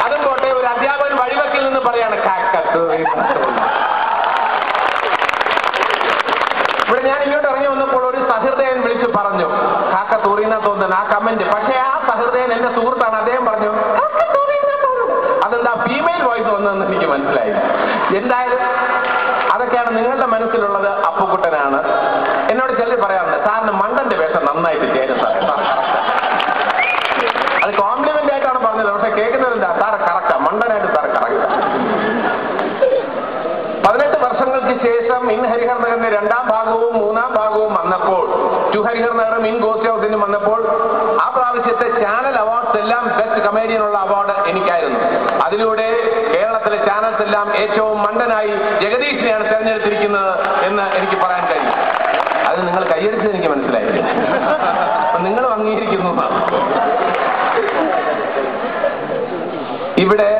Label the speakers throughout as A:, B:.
A: അതും പോട്ടെ, ഒരു അധ്യാപകൻ വഴിവക്കിൽ നിന്ന് പറയാണ് കാക്കത്തൂറി. ഇവിടെ ഞാൻ ഇങ്ങോട്ട് ഇറങ്ങി വന്നപ്പോൾ ഒരു സഹൃദയൻ വിളിച്ച് പറഞ്ഞു കാക്കത്തൂറിന്നാ തോന്നുന്നു ആ കമന്റ്. പക്ഷേ ആ സഹൃദയൻ എന്റെ സുഹൃത്താണ്. അദ്ദേഹം പറഞ്ഞു അതെന്താ ഫീമെയിൽ വോയിസ് വന്നതെന്ന് എനിക്ക് മനസ്സിലായി. എന്തായാലും അതൊക്കെയാണ് നിങ്ങളുടെ മനസ്സിലുള്ളത്. അപ്പുക്കുട്ടനാണ്. എന്നോട് ചിലർ പറയാറുണ്ട് സാറിന് മണ്ടന്റെ വേഷം നന്നായിട്ട് ചേരും സാറേ. അത് കോംപ്ലിമെന്റ് ആയിട്ടാണ് പറഞ്ഞത്. പക്ഷെ കേൾക്കുന്നവരെന്താ സാറ് കറക്റ്റാ, മണ്ടനായിട്ട് സാറ് കറക്റ്റാ. 18 വർഷങ്ങൾക്ക് ശേഷം ഇൻ ഹരിഹർ നഗറിന്റെ 2ാം ഭാഗവും 3ാം ഭാഗവും വന്നപ്പോൾ, ടു ഹരിഹർ നഗറും ഇൻ ഗോസ്റ്റ് ഹൗസിനും വന്നപ്പോൾ ആ പ്രാവശ്യത്തെ ചാനൽ അവാർഡ്സ് എല്ലാം ബെസ്റ്റ് കമേഡിയനുള്ള അവാർഡ് എനിക്കായിരുന്നു. അതിലൂടെ കേരളത്തിലെ ചാനൽസ് എല്ലാം ഏറ്റവും മണ്ടനായി ജഗദീഷിനെയാണ് തെരഞ്ഞെടുത്തിരിക്കുന്നത് എന്ന് എനിക്ക് പറയാൻ കഴിയും. അത് നിങ്ങൾ കൈയടിച്ചത് എനിക്ക് മനസ്സിലായി. നിങ്ങളും അംഗീകരിക്കുന്നു. ഇവിടെ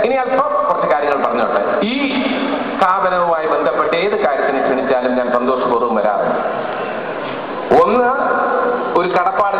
A: ഇനി അല്പം കുറച്ച് കാര്യങ്ങൾ പറഞ്ഞോട്ടെ. ഈ സ്ഥാപനവുമായി ബന്ധപ്പെട്ട് ഏത് കാര്യത്തിന് ക്ഷണിച്ചാലും ഞാൻ സന്തോഷപൂർവ്വം വരാറുണ്ട്. ഒന്ന്, ഒരു കടപ്പാട്